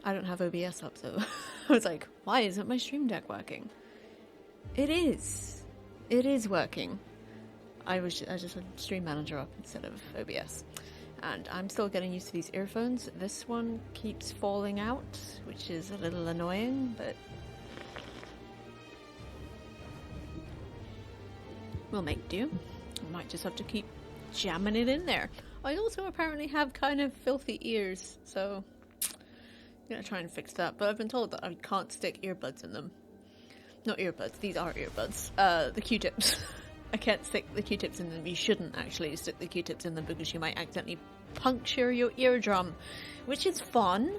I don't have OBS up, so I was like, why isn't my Stream Deck working? It is. It is working. I just had Stream Manager up instead of OBS. And I'm still getting used to these earphones. This one keeps falling out, which is a little annoying, but we'll make do. I might just have to keep jamming it in there. I also apparently have kind of filthy ears, so I'm gonna try and fix that. But I've been told that I can't stick earbuds in them. Not earbuds, these are earbuds. The Q-tips. I can't stick the Q-tips in them. You shouldn't actually stick the Q-tips in them because you might accidentally puncture your eardrum, which is fun.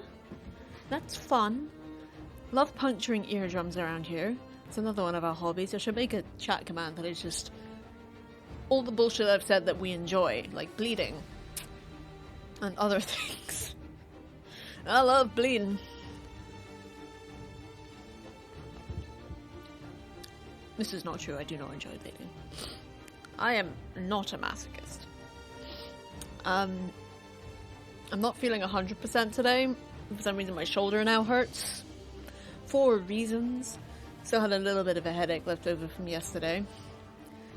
That's fun. Love puncturing eardrums around here. It's another one of our hobbies. I should make a chat command that is just all the bullshit I've said that we enjoy, like bleeding and other things. I love bleeding. This is not true. I do not enjoy bleeding. I am not a masochist. I'm not feeling 100% today. For some reason my shoulder now hurts. For reasons. Still had a little bit of a headache left over from yesterday.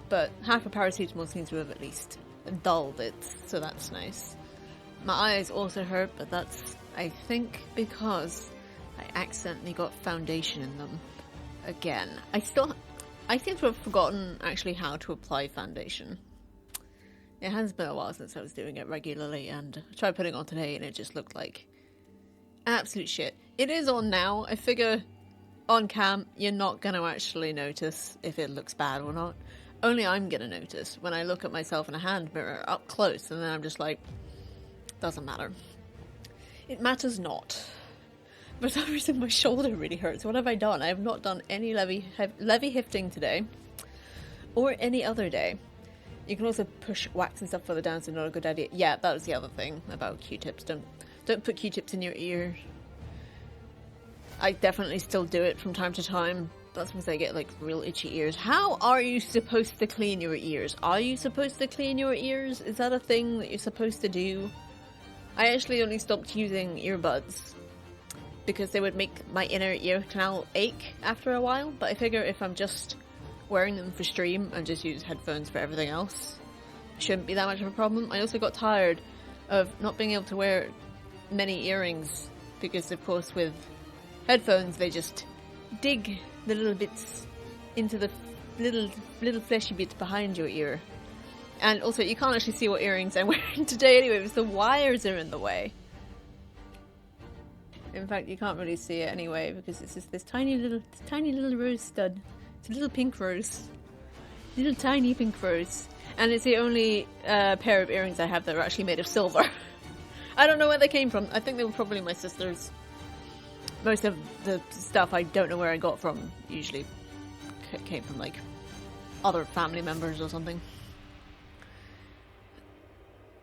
But half a paracetamol seems to have at least dulled it, so that's nice. My eyes also hurt, but that's, I think, because I accidentally got foundation in them again. I seem to have forgotten actually how to apply foundation. It has been a while since I was doing it regularly, and I tried putting it on today and it just looked like absolute shit. It is on now. I figure on cam you're not going to actually notice if it looks bad or not. Only I'm going to notice when I look at myself in a hand mirror up close, and then I'm just like, doesn't matter. It matters not. For some reason my shoulder really hurts. What have I done? I have not done any levy lifting today. Or any other day. You can also push wax and stuff further down, so not a good idea. Yeah, that was the other thing about Q-tips. Don't put Q-tips in your ear. I definitely still do it from time to time. That's because I get like real itchy ears. How are you supposed to clean your ears? Are you supposed to clean your ears? Is that a thing that you're supposed to do? I actually only stopped using earbuds because they would make my inner ear canal ache after a while, but I figure if I'm just wearing them for stream and just use headphones for everything else, it shouldn't be that much of a problem. I also got tired of not being able to wear many earrings because, of course, with headphones they just dig the little bits into the little fleshy bits behind your ear. And also, you can't actually see what earrings I'm wearing today anyway because the wires are in the way. In fact, you can't really see it anyway because it's just this tiny little rose stud. It's a little pink rose. Little tiny pink rose. And it's the only pair of earrings I have that are actually made of silver. I don't know where they came from. I think they were probably my sister's. Most of the stuff I don't know where I got from usually came from like other family members or something.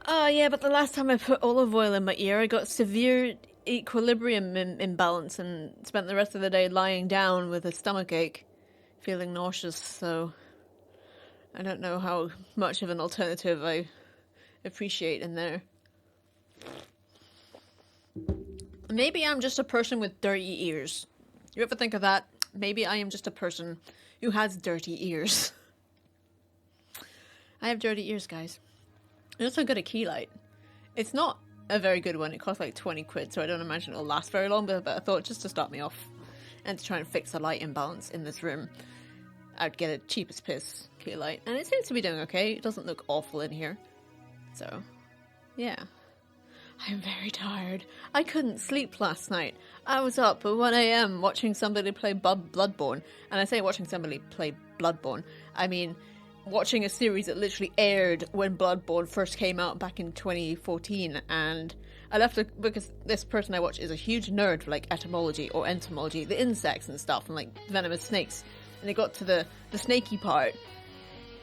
Oh yeah, but the last time I put olive oil in my ear, I got severe equilibrium imbalance and spent the rest of the day lying down with a stomachache, feeling nauseous, so I don't know how much of an alternative I appreciate in there. Maybe I'm just a person with dirty ears. You ever think of that? Maybe I am just a person who has dirty ears. I have dirty ears, guys. I also got a key light. It's not a very good one. It costs like 20 quid, so I don't imagine it'll last very long, but I thought just to start me off and to try and fix the light imbalance in this room, I'd get a cheapest piss key light. And it seems to be doing okay. It doesn't look awful in here. So, yeah. I'm very tired. I couldn't sleep last night. I was up at 1 a.m. watching somebody play Bloodborne. And I say watching somebody play Bloodborne, I mean watching a series that literally aired when Bloodborne first came out back in 2014. And I left it because this person I watch is a huge nerd for like etymology or entomology, the insects and stuff, and like venomous snakes. And they got to the snaky part.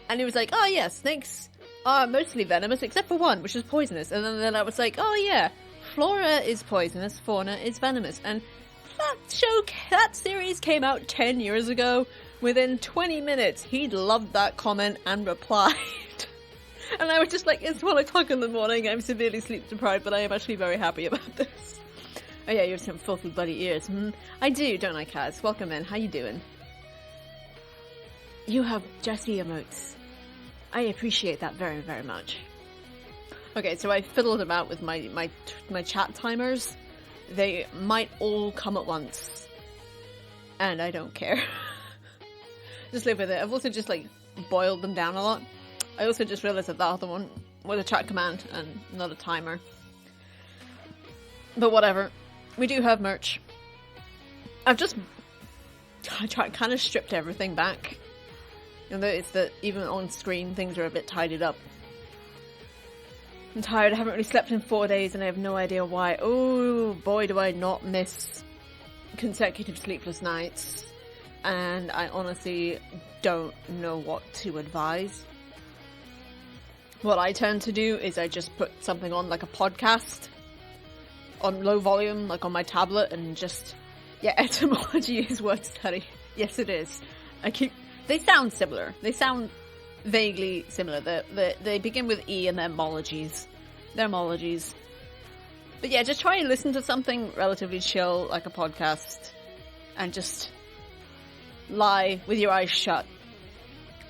And he was like, oh yeah, snakes are mostly venomous except for one, which is poisonous. And then I was like, oh yeah, flora is poisonous, fauna is venomous. And that series came out 10 years ago. Within 20 minutes, he'd loved that comment and replied. And I was just like, it's 1 o'clock in the morning, I'm severely sleep deprived, but I am actually very happy about this. Oh yeah, you have some filthy bloody ears. I do, don't I, Kaz? Welcome in. How you doing? You have Jessie emotes. I appreciate that very, very much. Okay, so I fiddled about with my chat timers. They might all come at once. And I don't care. Just live with it. I've also just, like, boiled them down a lot. I also just realised that the other one was a chat command and not a timer. But whatever. We do have merch. I've just kind of stripped everything back. You notice that even on screen things are a bit tidied up. I'm tired, I haven't really slept in 4 days and I have no idea why. Oh boy, do I not miss consecutive sleepless nights. And I honestly don't know what to advise. What I tend to do is I just put something on, like a podcast, on low volume, like on my tablet, and just... Yeah, etymology is word study. Yes, it is. They sound similar. They sound vaguely similar. They begin with E and they're mologies. They're mologies. But yeah, just try and listen to something relatively chill, like a podcast, and just lie with your eyes shut.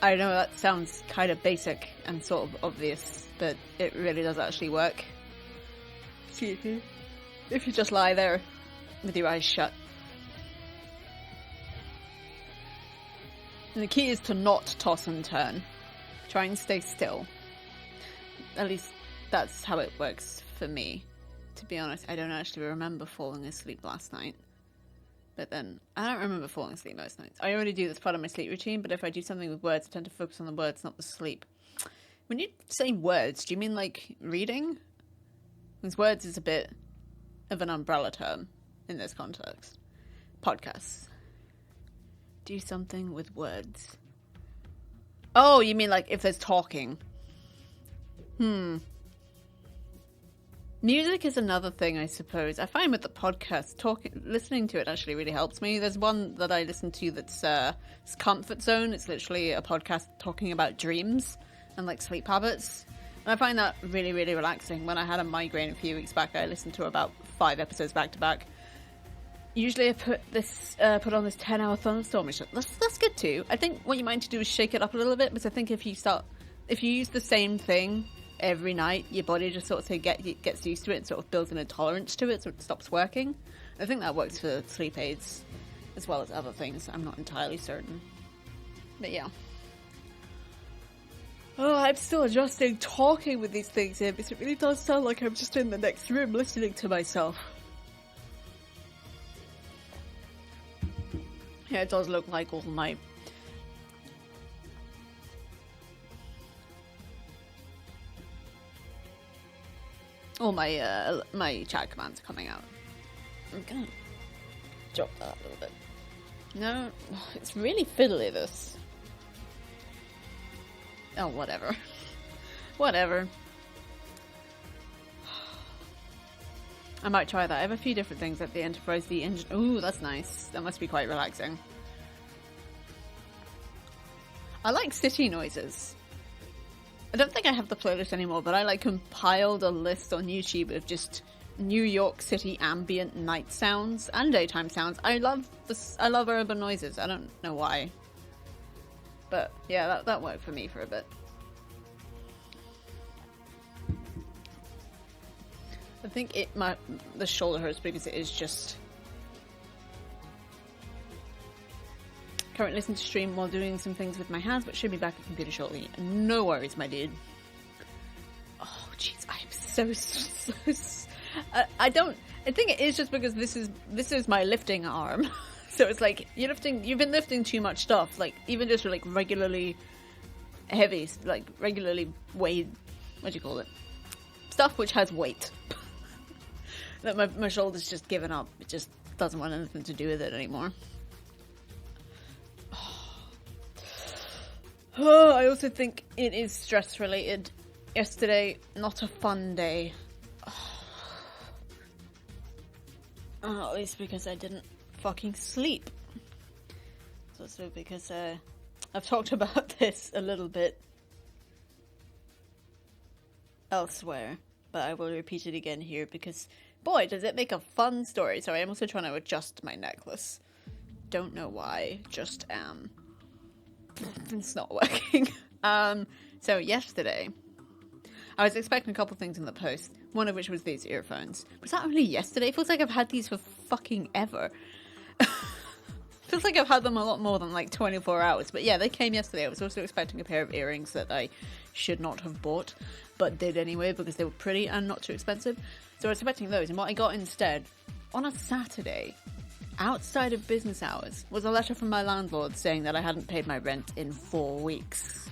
I know that sounds kind of basic and sort of obvious, but it really does actually work. Excuse me. If you just lie there with your eyes shut. And the key is to not toss and turn. Try and stay still. At least that's how it works for me. To be honest, I don't actually remember falling asleep last night. But then, I don't remember falling asleep most nights. I already do this part of my sleep routine, but if I do something with words, I tend to focus on the words, not the sleep. When you say words, do you mean like reading? Because words is a bit of an umbrella term in this context. Podcasts. Do something with words. Oh, you mean like if there's talking. Music is another thing, I suppose. I find with the podcast, listening to it actually really helps me. There's one that I listen to that's it's Comfort Zone. It's literally a podcast talking about dreams and like sleep habits. And I find that really, really relaxing. When I had a migraine a few weeks back, I listened to about 5 episodes back to back. Usually I put on this 10-hour thunderstorm. That's good too. I think what you might need to do is shake it up a little bit, because I think if you use the same thing every night, your body just sort of gets used to it and sort of builds an intolerance to it, so it stops working. I think that works for sleep aids as well as other things. I'm not entirely certain. But yeah. Oh, I'm still adjusting talking with these things here, because it really does sound like I'm just in the next room listening to myself. Yeah, it does look like all my... all my chat commands are coming out. I'm gonna drop that a little bit. No, it's really fiddly, this. Oh, whatever. Whatever. I might try that. I have a few different things at the Enterprise D engine. Ooh, that's nice. That must be quite relaxing. I like city noises. I don't think I have the playlist anymore, but I like compiled a list on YouTube of just New York City ambient night sounds and daytime sounds. I love urban noises. I don't know why. But yeah, that worked for me for a bit. I think the shoulder hurts because it is just... Currently listening to stream while doing some things with my hands, but should be back at the computer shortly. No worries, my dude. Oh, jeez, I'm so I think it is just because this is my lifting arm. So it's like, you've been lifting too much stuff, like, even just like regularly heavy, like regularly weighed, what do you call it? Stuff which has weight. That my shoulder's just given up. It just doesn't want anything to do with it anymore. Oh, I also think it is stress related. Yesterday, not a fun day. Oh, at least because I didn't fucking sleep. It's also because I've talked about this a little bit elsewhere, but I will repeat it again here because Boy, does it make a fun story. Sorry, I'm also trying to adjust my necklace. Don't know why, just it's not working. So yesterday, I was expecting a couple things in the post, one of which was these earphones. Was that only yesterday? It feels like I've had these for fucking ever. Feels like I've had them a lot more than like 24 hours. But yeah, they came yesterday. I was also expecting a pair of earrings that I should not have bought, but did anyway because they were pretty and not too expensive. So I was expecting those, and what I got instead, on a Saturday, outside of business hours, was a letter from my landlord saying that I hadn't paid my rent in 4 weeks.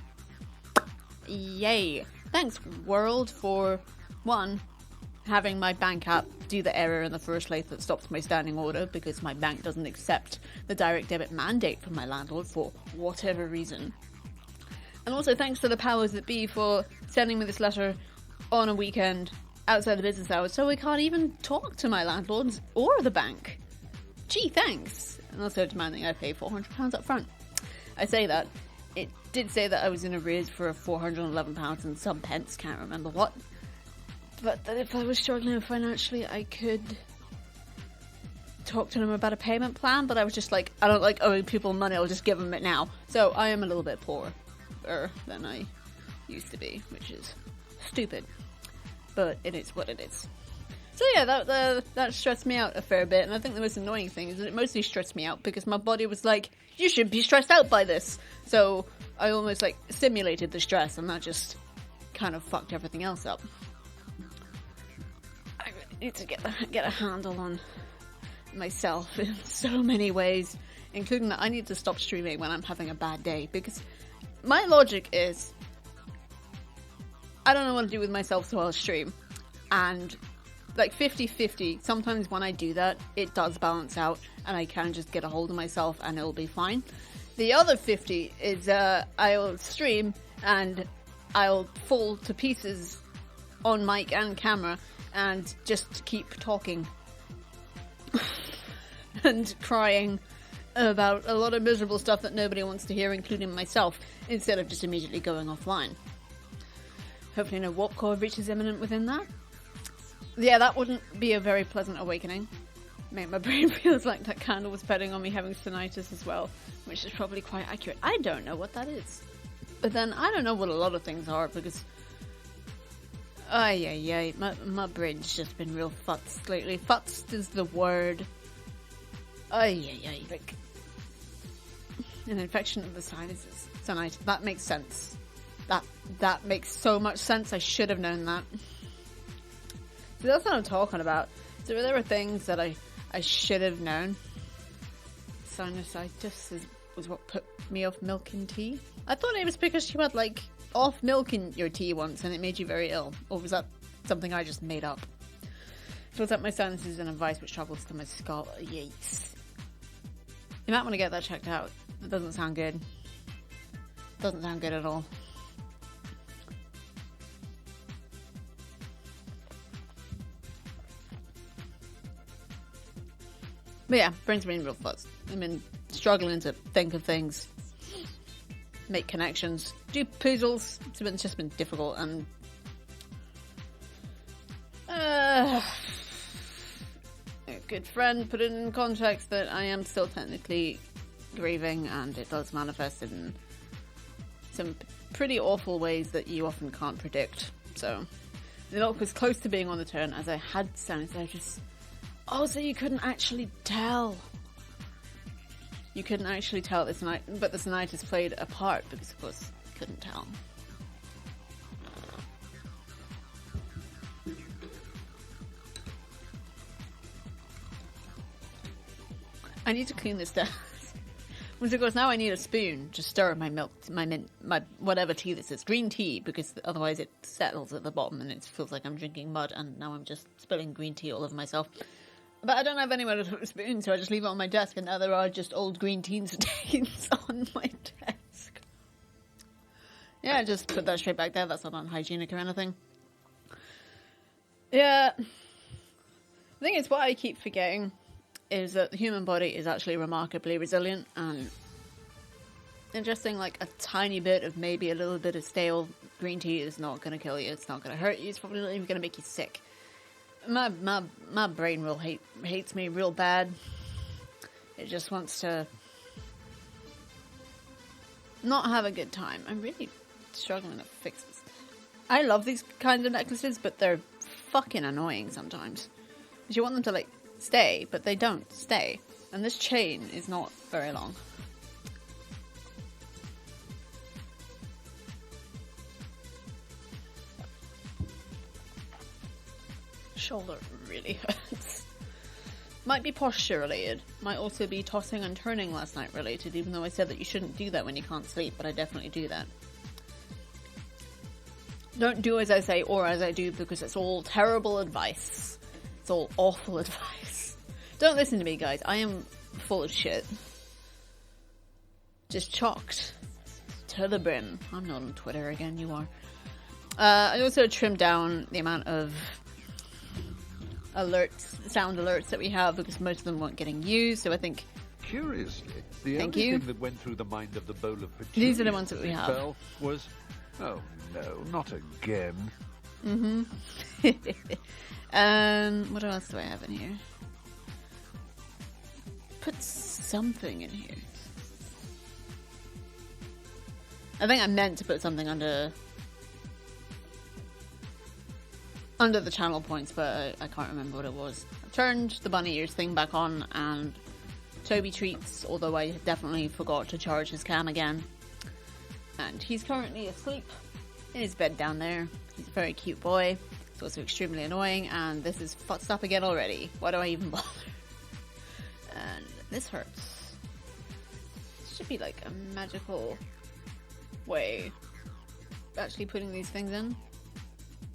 Yay. Thanks, world, for, one, having my bank app do the error in the first place that stops my standing order because my bank doesn't accept the direct debit mandate from my landlord for whatever reason. And also thanks to the powers that be for sending me this letter on a weekend outside the business hours so I can't even talk to my landlords or the bank. Gee, thanks. And also demanding I pay £400 up front. I say that. It did say that I was in arrears for £411 and some pence, can't remember what. But that if I was struggling financially, I could talk to them about a payment plan, but I was just like, I don't like owing people money, I'll just give them it now. So I am a little bit poorer than I used to be, which is stupid. But it is what it is. So yeah, that stressed me out a fair bit, and I think the most annoying thing is that it mostly stressed me out because my body was like, you should be stressed out by this. So I almost like simulated the stress, and that just kind of fucked everything else up. I need to get a handle on myself in so many ways, including that I need to stop streaming when I'm having a bad day, because my logic is I don't know what to do with myself, so I'll stream. And like 50-50, sometimes when I do that, it does balance out and I can just get a hold of myself and it'll be fine. The other 50 is I'll stream and I'll fall to pieces on mic and camera and just keep talking and crying about a lot of miserable stuff that nobody wants to hear, including myself, instead of just immediately going offline. Hopefully no warp core reaches imminent within that. Yeah, that wouldn't be a very pleasant awakening. Mate, my brain feels like that candle was betting on me having tinnitus as well, which is probably quite accurate. I don't know what that is. But then, I don't know what a lot of things are, because my brain's just been real futzed lately. Futzed is the word. Like an infection of the sinuses. Tinnitus. That makes sense. That makes so much sense. I should have known that. So that's what I'm talking about. So there were things that I should have known. Sinusitis was what put me off milk and tea. I thought it was because you had like off milk in your tea once and it made you very ill. Or was that something I just made up? Fills up my sinuses and a vice which travels to my skull. Yikes. You might want to get that checked out. It doesn't sound good. Doesn't sound good at all. But yeah, brain's been real fuzzed. I've been struggling to think of things, make connections, do puzzles. It's just been difficult, and a good friend put it in context that I am still technically grieving, and it does manifest in some pretty awful ways that you often can't predict. So the milk was close to being on the turn as I had sinusitis. Oh, so you couldn't actually tell. You couldn't actually tell this night, but the tinnitus played a part because, of course, you couldn't tell. I need to clean this desk. Which, of course, now I need a spoon to stir my milk, my mint, my whatever tea this is. Green tea, because otherwise it settles at the bottom and it feels like I'm drinking mud, and now I'm just spilling green tea all over myself. But I don't have anywhere to put a spoon, so I just leave it on my desk, and now there are just old green tea stains on my desk. Yeah, just put that straight back there. That's not unhygienic or anything. Yeah. The thing is, what I keep forgetting is that the human body is actually remarkably resilient, and ingesting like a tiny bit of maybe a little bit of stale green tea is not going to kill you. It's not going to hurt you. It's probably not even going to make you sick. my brain hates me real bad. It just wants to not have a good time. I'm really struggling to fix this. I love these kinds of necklaces, but they're fucking annoying sometimes. Because you want them to, like, stay, but they don't stay. And this chain is not very long. Shoulder really hurts. Might be posture related. Might also be tossing and turning last night related, even though I said that you shouldn't do that when you can't sleep, but I definitely do that. Don't do as I say or as I do, because it's all terrible advice. It's all awful advice. Don't listen to me, guys. I am full of shit. Just chocked to the brim. I'm not on Twitter again, you are. I also trimmed down the amount of sound alerts that we have, because most of them weren't getting used, so I think... Curiously, the only thing that went through the mind of the bowl of petunias these are the ones that we have. Was, oh no, not again. Mm-hmm. What else do I have in here? Put something in here. I think I meant to put something under the channel points, but I can't remember what it was. I turned the bunny ears thing back on, and Toby treats, although I definitely forgot to charge his cam again. And he's currently asleep in his bed down there. He's a very cute boy. It's also extremely annoying, and this is fucked up again already. Why do I even bother? And this hurts. This should be like a magical way of actually putting these things in.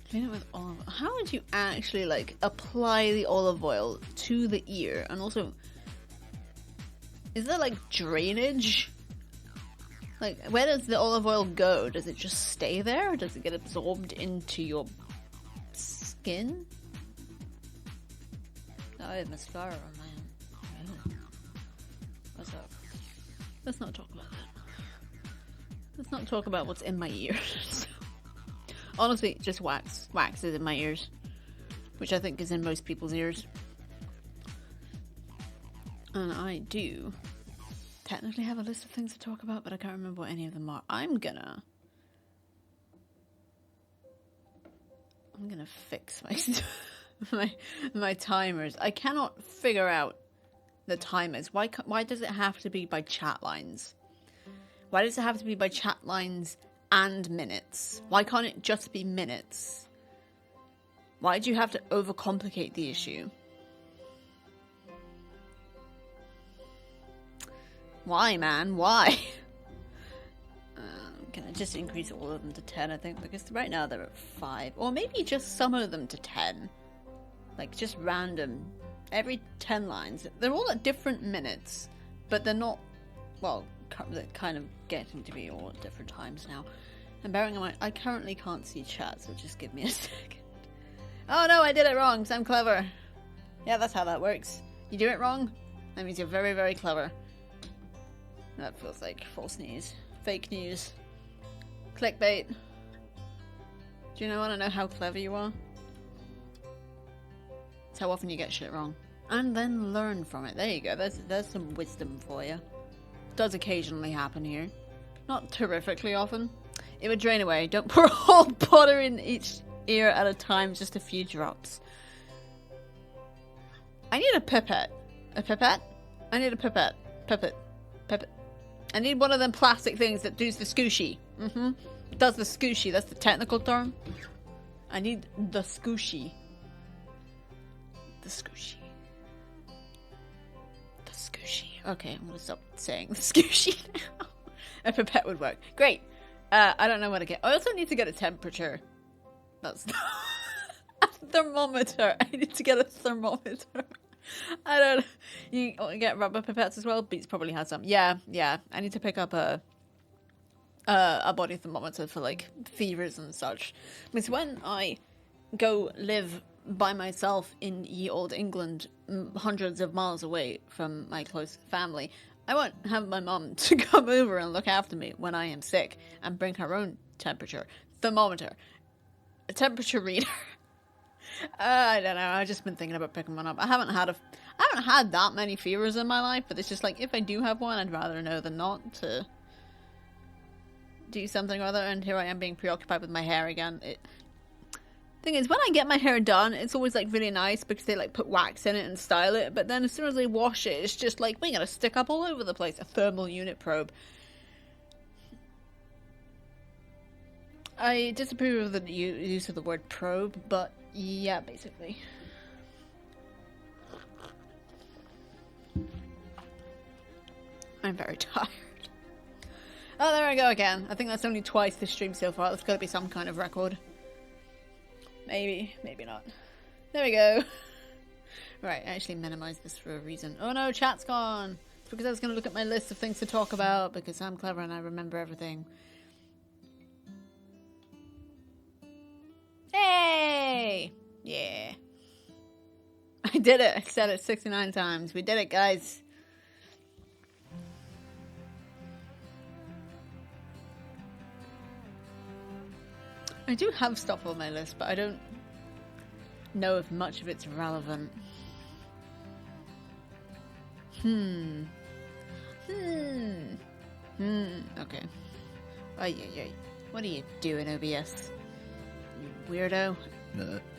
Clean it with olive. How would you actually, like, apply the olive oil to the ear? And also, is there, like, drainage? Like, where does the olive oil go? Does it just stay there? Or does it get absorbed into your skin? Oh, I have mascara on my own. What's up? Let's not talk about that. Let's not talk about what's in my ears. Honestly, just wax. Wax is in my ears. Which I think is in most people's ears. And I do technically have a list of things to talk about, but I can't remember what any of them are. I'm gonna fix my timers. I cannot figure out the timers. Why does it have to be by chat lines? Why does it have to be by chat lines and minutes? Why can't it just be minutes? Why do you have to overcomplicate the issue? Why, man? Why? Can I just increase all of them to 10, I think? Because right now they're at 5. Or maybe just some of them to 10. Like, just random. Every 10 lines. They're all at different minutes. But they're not... Well, they're kind of getting to be all at different times now. And bearing in mind, I currently can't see chat, so just give me a second. Oh no, I did it wrong, because I'm clever. Yeah, that's how that works. You do it wrong, that means you're very, very clever. That feels like false news. Fake news. Clickbait. Do you want to know how clever you are? It's how often you get shit wrong. And then learn from it. There you go, there's some wisdom for you. Does occasionally happen here. Not terrifically often. It would drain away. Don't pour a whole butter in each ear at a time, just a few drops. I need a pipette. A pipette? I need a pipette. Pipette. I need one of them plastic things that does the scooshy. Does the scooshy. That's the technical term. I need the scooshy. The scooshy. The scooshy. Okay, I'm gonna stop saying the scooshy now. A pipette would work. Great. I don't know what to get. I also need to get a temperature. That's a thermometer. I need to get a thermometer. I don't. You get rubber pipettes as well. Beats probably has some. Yeah. I need to pick up a body thermometer for like fevers and such. Because when I go live by myself in ye old England, hundreds of miles away from my close family, I won't have my mum to come over and look after me when I am sick and bring her own temperature thermometer, a temperature reader. I don't know. I've just been thinking about picking one up. I haven't had that many fevers in my life, but it's just like, if I do have one, I'd rather know than not to do something or other. And here I am being preoccupied with my hair again. Thing is, when I get my hair done, it's always like really nice because they like put wax in it and style it. But then as soon as they wash it, it's just like, we're gonna stick up all over the place. A thermal unit probe. I disapprove of the use of the word probe, but yeah, basically. I'm very tired. Oh, there I go again. I think that's only twice this stream so far. That's got to be some kind of record. Maybe, maybe not. There we go. Right, I actually minimized this for a reason. Oh no, chat's gone. It's because I was going to look at my list of things to talk about, because I'm clever and I remember everything. Hey! Yeah. I did it. I said it 69 times. We did it, guys. I do have stuff on my list, but I don't know if much of it's relevant. Okay. Ay. What are you doing, OBS? You weirdo.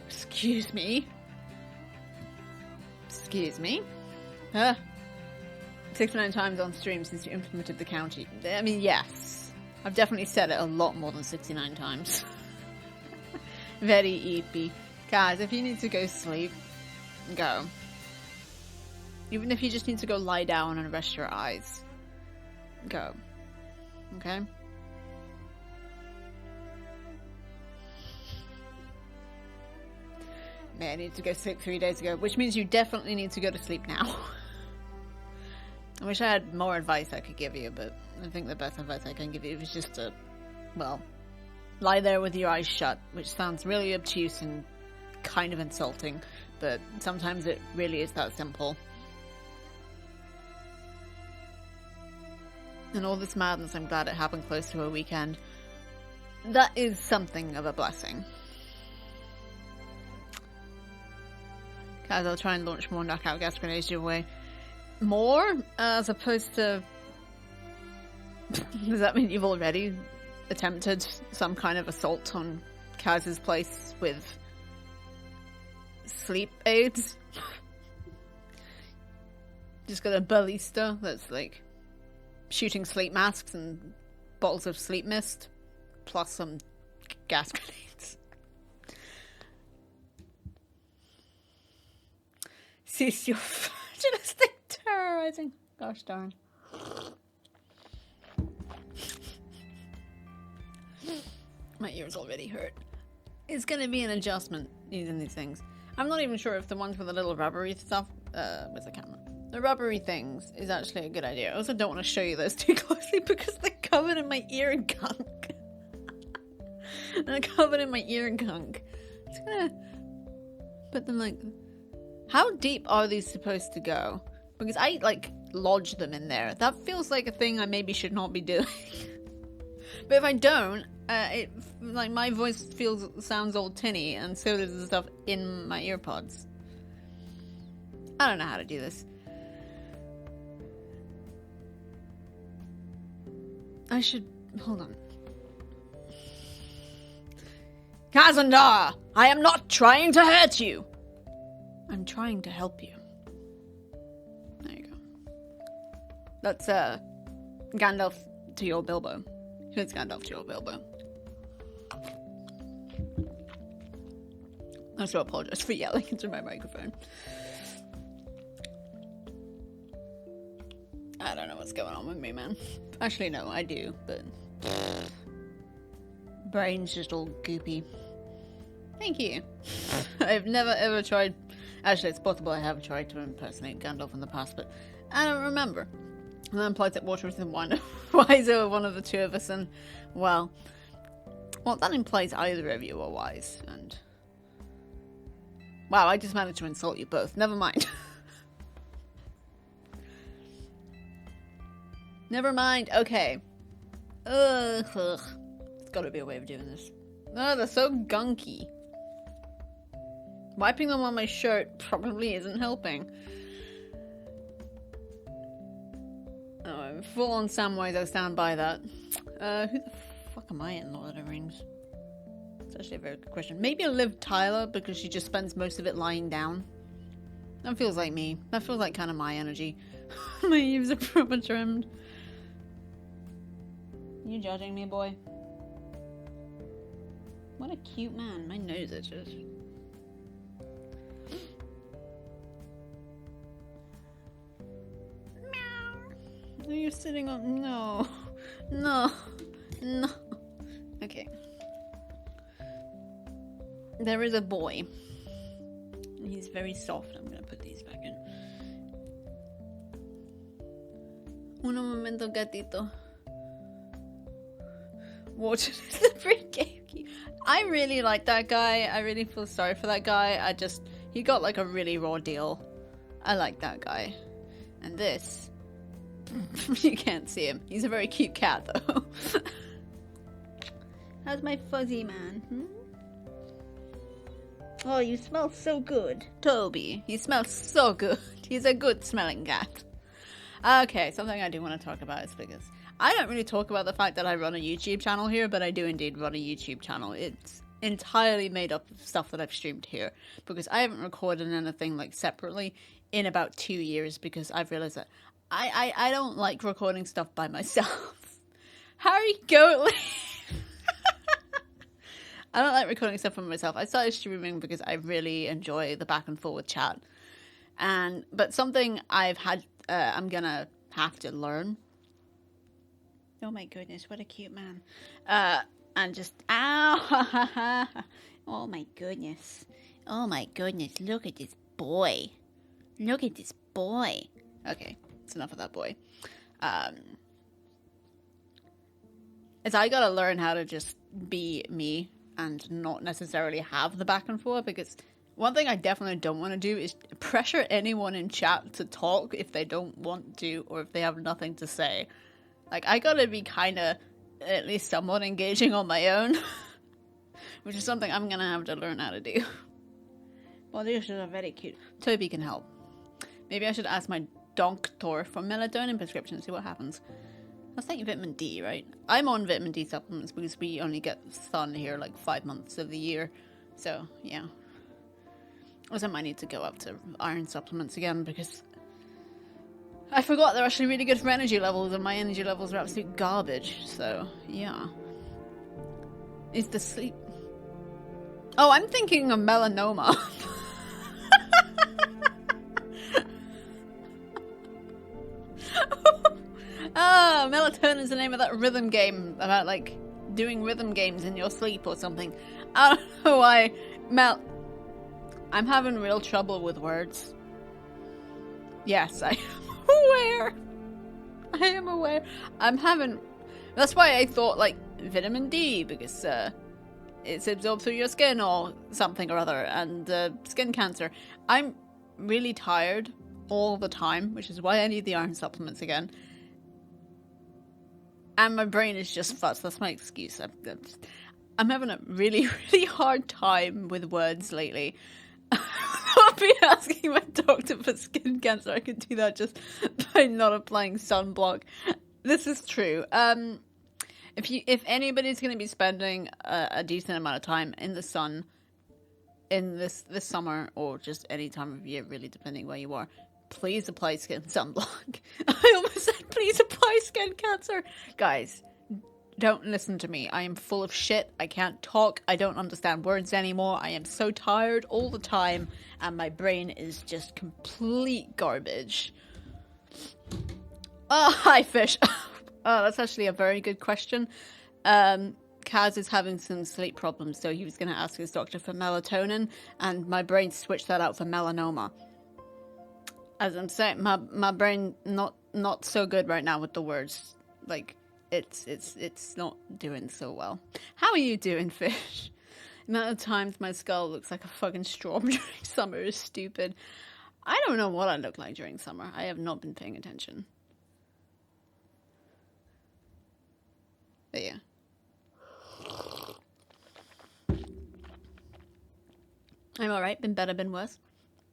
Excuse me? Excuse me? 69 times on stream since you implemented the county. I mean, yes. I've definitely said it a lot more than 69 times. Very eepy. Guys, if you need to go sleep, go. Even if you just need to go lie down and rest your eyes, go. Okay? I need to go sleep 3 days ago, which means you definitely need to go to sleep now. I wish I had more advice I could give you, but I think the best advice I can give you is just to, well, lie there with your eyes shut, which sounds really obtuse and kind of insulting, but sometimes it really is that simple. And all this madness, I'm glad it happened close to a weekend. That is something of a blessing. Guys, I'll try and launch more knockout gas grenades your way. More? As opposed to... Does that mean you've already attempted some kind of assault on Kaz's place with sleep aids? Just got a ballista that's like shooting sleep masks and bottles of sleep mist, plus some gas grenades. Sociofuturistic terrorizing. Gosh darn. My ears already hurt. It's gonna be an adjustment using these things. I'm not even sure if the ones with the little rubbery stuff, where's the camera? The rubbery things is actually a good idea. I also don't want to show you those too closely because they're covered in my ear gunk. They're covered in my ear gunk. I'm just gonna put them like... How deep are these supposed to go? Because I, like, lodge them in there. That feels like a thing I maybe should not be doing. But if I don't, like, my voice sounds all tinny, and so does the stuff in my earpods. I don't know how to do this. I should... Hold on. Kazandar! I am not trying to hurt you! I'm trying to help you. There you go. That's, Gandalf to your Bilbo. Who's Gandalf to your Bilbo? I also apologize for yelling into my microphone. I don't know what's going on with me, man. Actually, no, I do, but... Brain's just all goopy. Thank you. I've never ever tried... Actually, it's possible I have tried to impersonate Gandalf in the past, but I don't remember. And that implies that Water is one wiser, one of the two of us, and, well, that implies either of you are wise, and... Wow, I just managed to insult you both. Never mind. Never mind. Okay. Ugh. There's gotta be a way of doing this. Oh, they're so gunky. Wiping them on my shirt probably isn't helping. Oh, I'm full on Samwise, I stand by that. Who the fuck am I in Lord of the Rings? It's actually a very good question. Maybe Liv Tyler, because she just spends most of it lying down. That feels like me. That feels like kind of my energy. My eaves are proper trimmed. You judging me, boy? What a cute man. My nose itches. Meow. No, you're sitting on. No. No. No. Okay. There is a boy. He's very soft. I'm gonna put these back in. Un momento, gatito. Water is the free game. I really like that guy. I really feel sorry for that guy. He got like a really raw deal. I like that guy. And this, you can't see him. He's a very cute cat though. How's my fuzzy man? Oh, you smell so good. Toby, you smell so good. He's a good smelling cat. Okay, something I do want to talk about is because I don't really talk about the fact that I run a YouTube channel here, but I do indeed run a YouTube channel. It's entirely made up of stuff that I've streamed here, because I haven't recorded anything like separately in about 2 years, because I've realized that I don't like recording stuff by myself. Harry Goatley! I don't like recording stuff for myself. I started streaming because I really enjoy the back and forth chat. But something I'm gonna have to learn. Oh my goodness, what a cute man. And just, ow! Oh my goodness. Oh my goodness, look at this boy. Look at this boy. Okay, it's enough of that boy. It's I gotta learn how to just be me and not necessarily have the back and forth, because one thing I definitely don't want to do is pressure anyone in chat to talk if they don't want to, or if they have nothing to say. Like, I gotta be kind of at least somewhat engaging on my own, which is something I'm gonna have to learn how to do. Well, these are very cute. Toby can help. Maybe I should ask my doctor for melatonin prescription and see what happens. That's like vitamin D, right? I'm on vitamin D supplements because we only get sun here like 5 months of the year. So, yeah. Also, I might need to go up to iron supplements again, because I forgot they're actually really good for energy levels, and my energy levels are absolute garbage. So, yeah. Is the sleep... Oh, I'm thinking of melanoma. Ah, melatonin is the name of that rhythm game about, like, doing rhythm games in your sleep or something. I don't know why. I'm having real trouble with words. Yes, I am aware. I am aware. That's why I thought, like, vitamin D, because, it's absorbed through your skin or something or other, and, skin cancer. I'm really tired all the time, which is why I need the iron supplements again. And my brain is just fussed. That's my excuse. I'm having a really, really hard time with words lately. I'll be asking my doctor for skin cancer. I could do that just by not applying sunblock. This is true. If anybody's going to be spending a decent amount of time in the sun in this summer, or just any time of year, really, depending where you are, please apply skin sunblock. I almost said please apply skin cancer. Guys, don't listen to me. I am full of shit. I can't talk. I don't understand words anymore. I am so tired all the time, and my brain is just complete garbage. Oh, hi, fish. Oh, that's actually a very good question. Kaz is having some sleep problems, so he was going to ask his doctor for melatonin, and my brain switched that out for melanoma. As I'm saying, my brain not so good right now with the words. Like, it's not doing so well. How are you doing, fish? The amount of times my skull looks like a fucking strawberry during summer is stupid. I don't know what I look like during summer. I have not been paying attention. But yeah. I'm alright. Been better, been worse.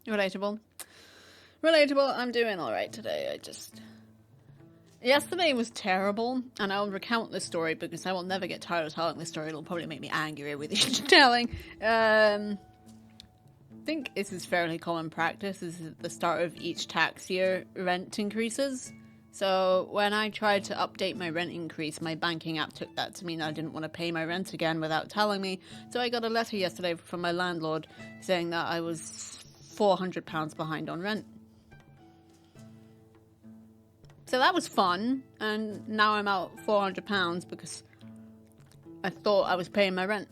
Relatable. Relatable. I'm doing alright today. Yesterday was terrible, and I'll recount this story because I will never get tired of telling this story. It'll probably make me angrier with each telling. I think this is fairly common practice. This is at the start of each tax year, rent increases. So when I tried to update my rent increase, my banking app took that to mean I didn't want to pay my rent again without telling me. So I got a letter yesterday from my landlord saying that I was £400 behind on rent. So that was fun, and now I'm out £400 because I thought I was paying my rent.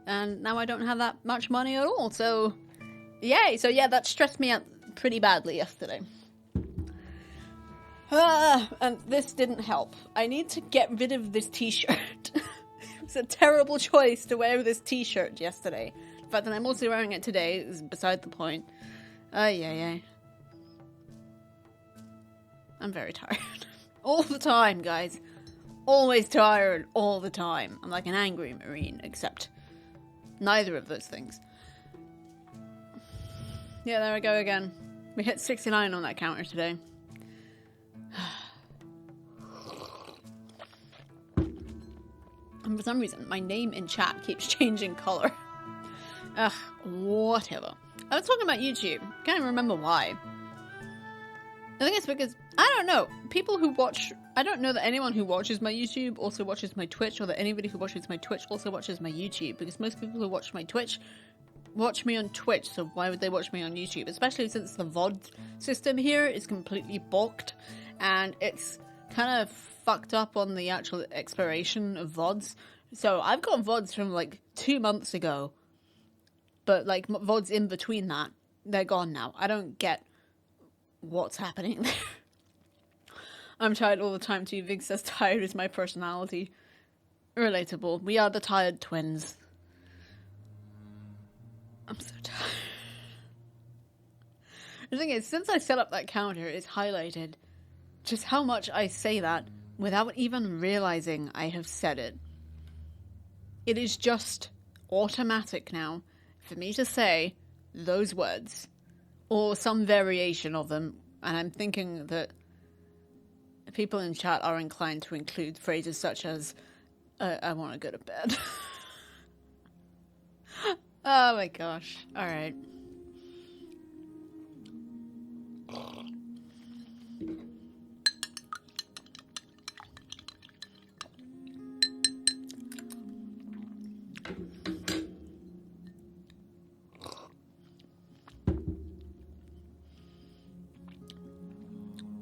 And now I don't have that much money at all, so yay! So yeah, that stressed me out pretty badly yesterday. And this didn't help. I need to get rid of this t-shirt. It was a terrible choice to wear this t-shirt yesterday. The fact that I'm also wearing it today is beside the point. Yeah. I'm very tired. All the time, guys. Always tired, all the time. I'm like an angry Marine, except neither of those things. Yeah, there we go again. We hit 69 on that counter today. And for some reason, my name in chat keeps changing colour. Ugh, whatever. I was talking about YouTube. Can't even remember why. I think it's because, I don't know, people who watch, I don't know that anyone who watches my YouTube also watches my Twitch, or that anybody who watches my Twitch also watches my YouTube, because most people who watch my Twitch watch me on Twitch, so why would they watch me on YouTube? Especially since the VOD system here is completely balked, and it's kind of fucked up on the actual expiration of VODs. So I've got VODs from like 2 months ago, but like VODs in between that, they're gone now. I don't get what's happening there. I'm tired all the time too. Vig says tired is my personality. Relatable. We are the tired twins. I'm so tired. The thing is, since I set up that counter, it's highlighted just how much I say that without even realizing I have said it. It is just automatic now for me to say those words, or some variation of them, and I'm thinking that people in chat are inclined to include phrases such as, I want to go to bed. Oh my gosh. Alright.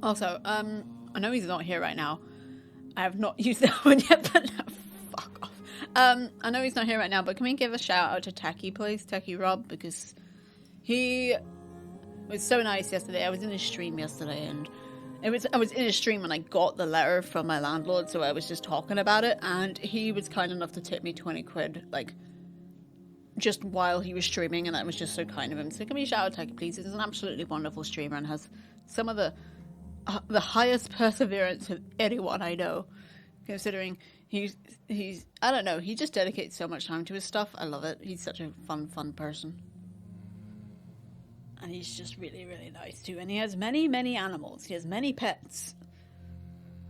Also, I know he's not here right now. I have not used that one yet, but no, fuck off. I know he's not here right now, but can we give a shout out to Techie, please? Techie Rob, because he was so nice yesterday. I was in his stream yesterday, and I was in his stream when I got the letter from my landlord, so I was just talking about it, and he was kind enough to tip me 20 quid, like, just while he was streaming, and that was just so kind of him. So can we shout out Techie, please? He's an absolutely wonderful streamer and has some of the highest perseverance of anyone I know, considering he's I don't know, he just dedicates so much time to his stuff. I love it. He's such a fun person, and he's just really nice too, and he has many animals. He has many pets.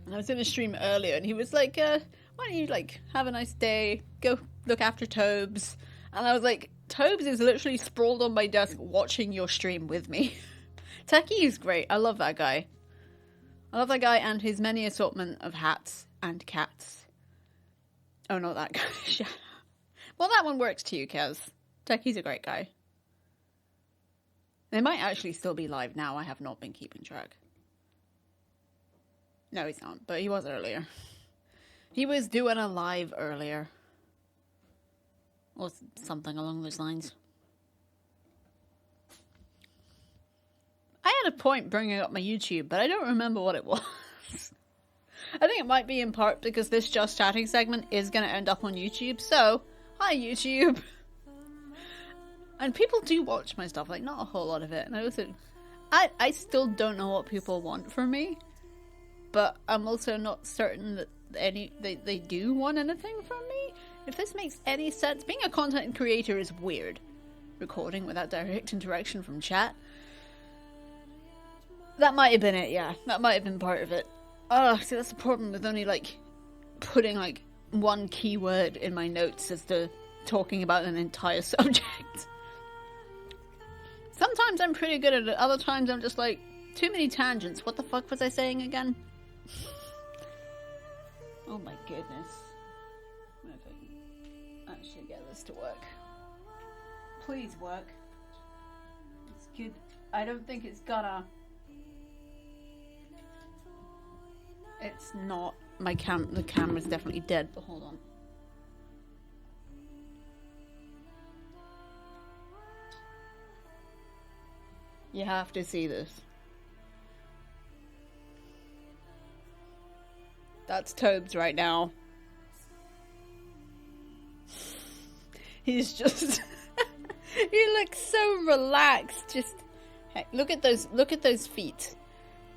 And I was in a stream earlier and he was like, why don't you like have a nice day, go look after Tobes? And I was like, Tobes is literally sprawled on my desk watching your stream with me. Techie is great. I love that guy. I love that guy and his many assortment of hats and cats. Oh, not that guy. Well, that one works too, Kez. Techie's a great guy. They might actually still be live now. I have not been keeping track. No, he's not, but he was earlier. He was doing a live earlier. Or something along those lines. I had a point bringing up my YouTube, but I don't remember what it was. I think it might be in part because this Just Chatting segment is going to end up on YouTube, so, hi YouTube! And people do watch my stuff, like, not a whole lot of it, and I still don't know what people want from me, but I'm also not certain that they do want anything from me. If this makes any sense, being a content creator is weird. recording without direct interaction from chat. That might have been it, yeah. That might have been part of it. See, that's the problem with only, like, putting, like, one keyword in my notes as to talking about an entire subject. Sometimes I'm pretty good at it, other times I'm just like, too many tangents. What the fuck was I saying again? Oh my goodness. If I can actually get this to work. Please work. It's good. I don't think it's gonna. It's not. The camera's definitely dead, but hold on. You have to see this. That's Tobes right now. He's just he looks so relaxed. Just hey, look at those feet.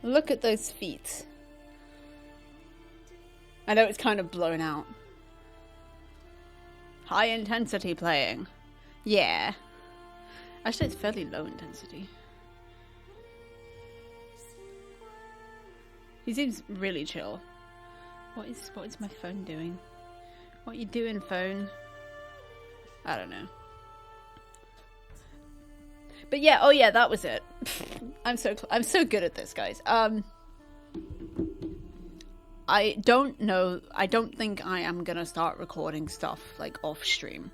Look at those feet. I know it's kind of blown out. High intensity playing. Yeah. Actually, it's fairly low intensity. He seems really chill. What is my phone doing? What you doing, phone? I don't know. But yeah, oh yeah, that was it. I'm so good at this, guys. I don't know. I don't think I am gonna start recording stuff like off stream.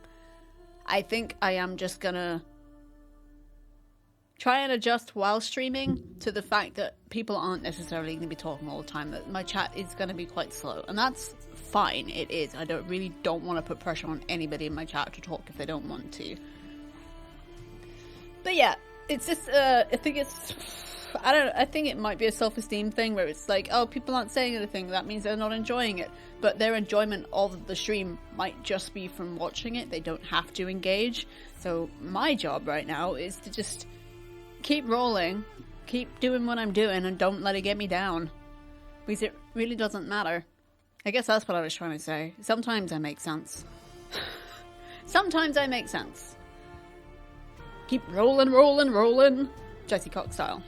I think I am just gonna try and adjust while streaming to the fact that people aren't necessarily going to be talking all the time, that my chat is going to be quite slow, and that's fine. It is. I really don't want to put pressure on anybody in my chat to talk if they don't want to. But yeah, it's just I think it might be a self-esteem thing where it's like, oh, people aren't saying anything, that means they're not enjoying it, but their enjoyment of the stream might just be from watching it. They don't have to engage. So my job right now is to just keep rolling, keep doing what I'm doing, and don't let it get me down. Because it really doesn't matter. I guess that's what I was trying to say. Sometimes I make sense. Sometimes I make sense. Keep rolling, rolling, rolling. Jesse Cox style.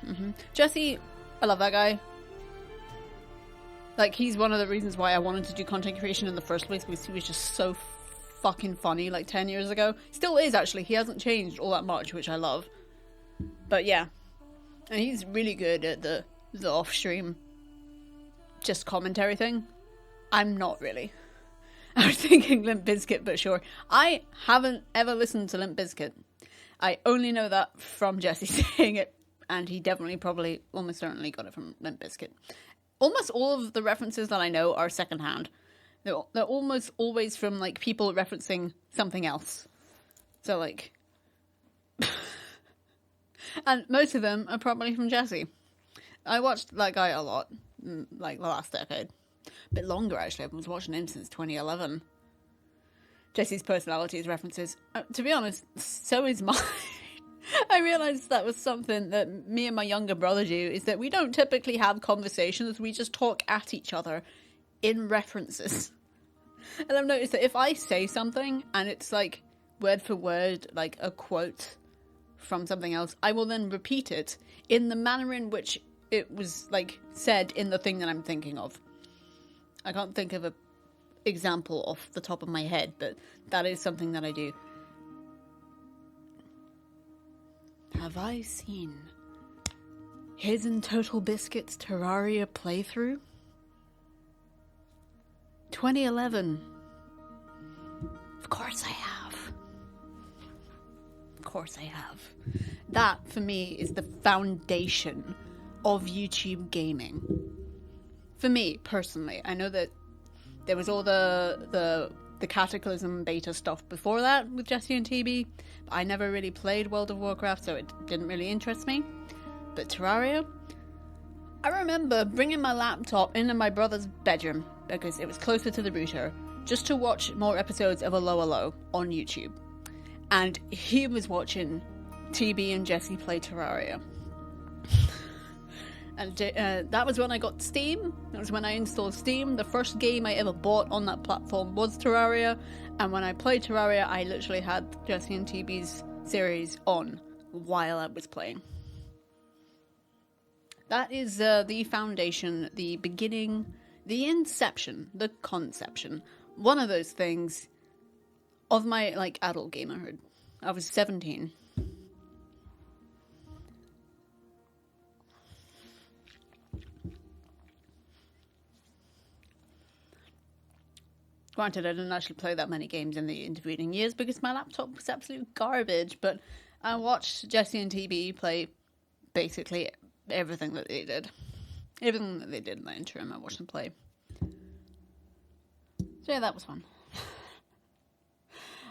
Jesse, I love that guy. Like, he's one of the reasons why I wanted to do content creation in the first place, because he was just so fucking funny like 10 years ago. Still is, actually. He hasn't changed all that much, which I love. But yeah, and he's really good at the off-stream just commentary thing. I'm not really. I was thinking Limp Bizkit, but sure. I haven't ever listened to Limp Bizkit. I only know that from Jesse saying it, and he definitely, probably, almost certainly got it from Limp Bizkit. Almost all of the references that I know are secondhand. They're almost always from, like, people referencing something else. So, like... And most of them are probably from Jesse. I watched that guy a lot, like the last decade. A bit longer, actually. I was watching him since 2011. Jesse's personalities references. To be honest, so is mine. I realised that was something that me and my younger brother do, is that we don't typically have conversations. We just talk at each other in references. And I've noticed that if I say something and it's like word for word, like a quote from something else, I will then repeat it in the manner in which it was, like, said in the thing that I'm thinking of. I can't think of an example off the top of my head, but that is something that I do. Have I seen his and Total Biscuit's Terraria playthrough? 2011. Of course I have. Of course I have. That, for me, is the foundation of YouTube gaming. For me, personally. I know that there was all the Cataclysm beta stuff before that with Jesse and TB. But I never really played World of Warcraft, so it didn't really interest me. But Terraria? I remember bringing my laptop into my brother's bedroom, because it was closer to the router, just to watch more episodes of Allo Allo on YouTube. And he was watching TB and Jesse play Terraria. And that was when I got Steam. That was when I installed Steam. The first game I ever bought on that platform was Terraria. And when I played Terraria, I literally had Jesse and TB's series on while I was playing. That is the foundation, the beginning, the inception, the conception, one of those things of my, like, adult gamerhood. I was 17. Granted, I didn't actually play that many games in the intervening years because my laptop was absolute garbage, but I watched Jesse and TB play basically everything that they did. Everything that they did in the interim, I watched them play. So yeah, that was fun.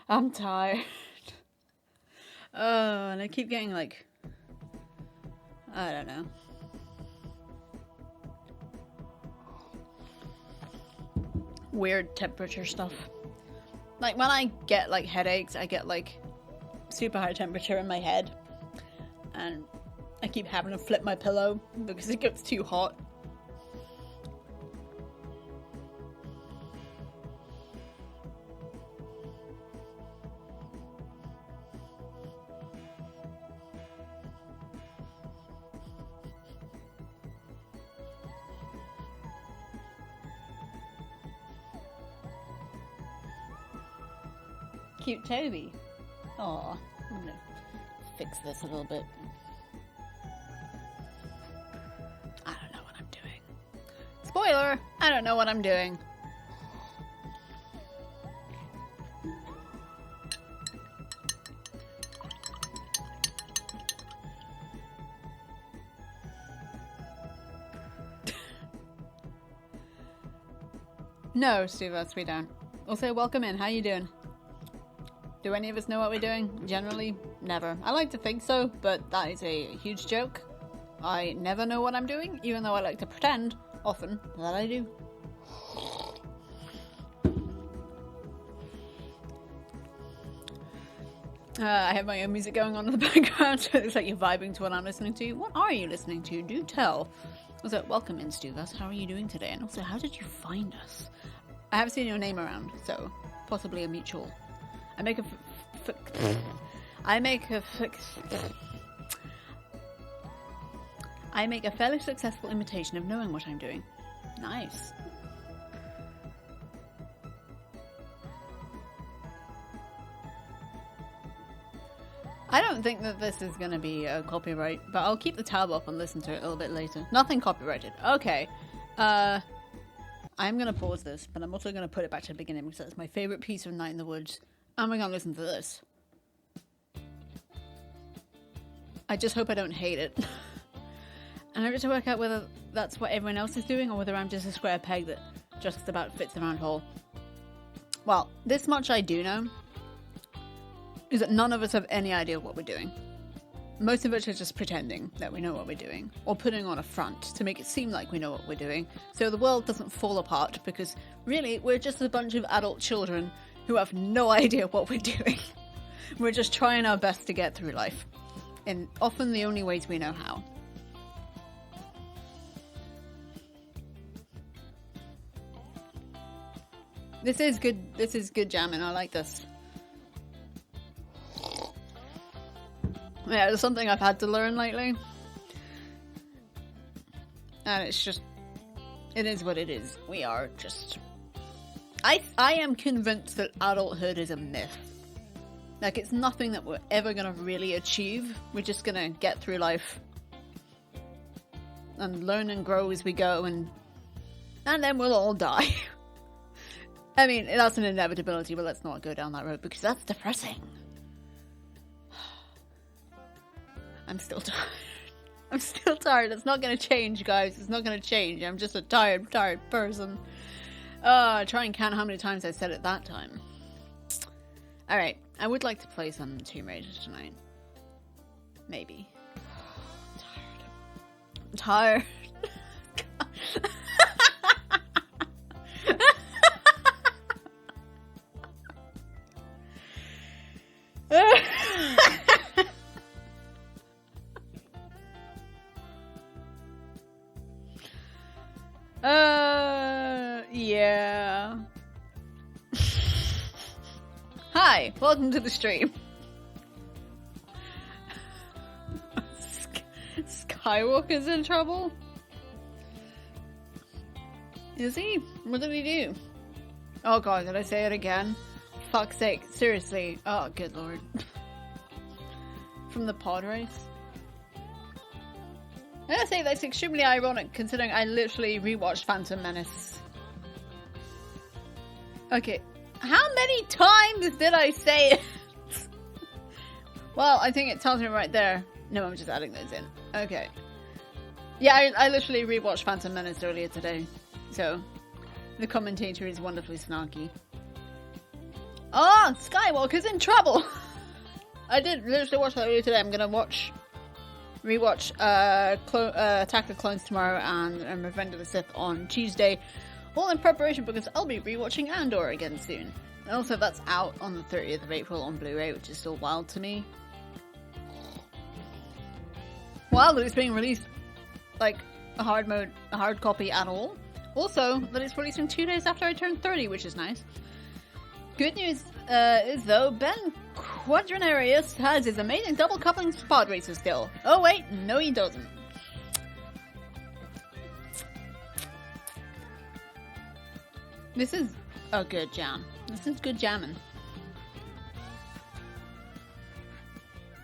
I'm tired. Oh, and I keep getting, like, I don't know. Weird temperature stuff. Like, when I get, like, headaches, I get, like, super high temperature in my head. And I keep having to flip my pillow because it gets too hot. Cute Toby. Aw, I'm gonna fix this a little bit. I don't know what I'm doing. Spoiler! I don't know what I'm doing. No, Stuvas, we don't. Also, welcome in. How you doing? Do any of us know what we're doing? Generally, never. I like to think so, but that is a huge joke. I never know what I'm doing, even though I like to pretend, often, that I do. I have my own music going on in the background. It's like you're vibing to what I'm listening to. What are you listening to? Do tell. Also, welcome in, Stuvas. How are you doing today? And also, how did you find us? I have seen your name around, so possibly a mutual. I make a fairly successful imitation of knowing what I'm doing. Nice. I don't think that this is going to be a copyright, but I'll keep the tab up and listen to it a little bit later. Nothing copyrighted. Okay. I'm going to pause this, but I'm also going to put it back to the beginning because that's my favourite piece of Night in the Woods. And we're going to listen to this. I just hope I don't hate it. And I have to work out whether that's what everyone else is doing or whether I'm just a square peg that just about fits the round hole. Well, this much I do know, is that none of us have any idea what we're doing. Most of us are just pretending that we know what we're doing, or putting on a front to make it seem like we know what we're doing, so the world doesn't fall apart, because really, we're just a bunch of adult children who have no idea what we're doing. We're just trying our best to get through life, in often the only ways we know how. This is good jamming, I like this. Yeah, it's something I've had to learn lately. And it's just, it is what it is. We are just... I am convinced that adulthood is a myth. Like, it's nothing that we're ever gonna really achieve. We're just gonna get through life. And learn and grow as we go, and then we'll all die. I mean, that's an inevitability, but let's not go down that road, because that's depressing. I'm still tired. I'm still tired. It's not going to change, guys. It's not going to change. I'm just a tired person. Try and count how many times I said it that time. Alright. I would like to play some Tomb Raider tonight. Maybe. I'm tired. Yeah. Hi, welcome to the stream. Skywalker's in trouble? Is he? What did he do? Oh god, did I say it again? Fuck's sake, seriously. Oh, good lord. From the pod race? I gotta say, that's extremely ironic considering I literally rewatched Phantom Menace. Okay, how many times did I say it? Well, I think it tells me right there. No, I'm just adding those in. Okay. Yeah, I literally rewatched Phantom Menace earlier today. So, the commentator is wonderfully snarky. Oh, Skywalker's in trouble! I did literally watch that earlier today. I'm gonna rewatch Attack of the Clones tomorrow and Revenge of the Sith on Tuesday. All in preparation because I'll be rewatching Andor again soon. And also that's out on the 30th of April on Blu-ray, which is still wild to me. Wild that it's being released like a hard copy at all. Also, that it's releasing 2 days after I turned 30, which is nice. Good news is though, Ben Quadrinarius has his amazing double coupling pod racer still. Oh wait, no he doesn't. This is a good jam. This is good jamming.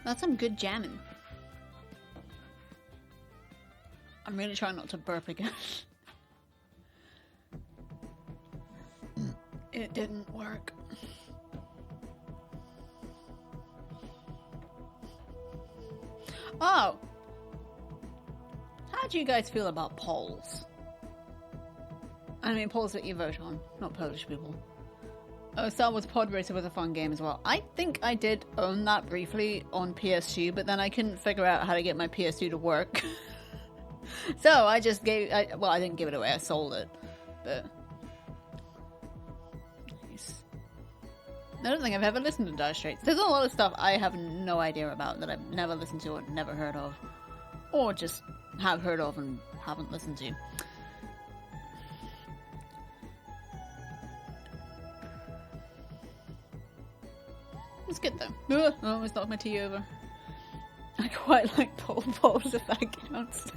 That's some good jamming. I'm really trying not to burp again. It didn't work. Oh! How do you guys feel about polls? I mean polls that you vote on, not Polish people. Oh, Star Wars Pod Racer was a fun game as well. I think I did own that briefly on PS2, but then I couldn't figure out how to get my PS2 to work. So I just I didn't give it away, I sold it. But nice. I don't think I've ever listened to Dire Straits. There's a lot of stuff I have no idea about that I've never listened to or never heard of. Or just have heard of and haven't listened to. It's good though. I almost knocked my tea over. I quite like pole polls if that counts.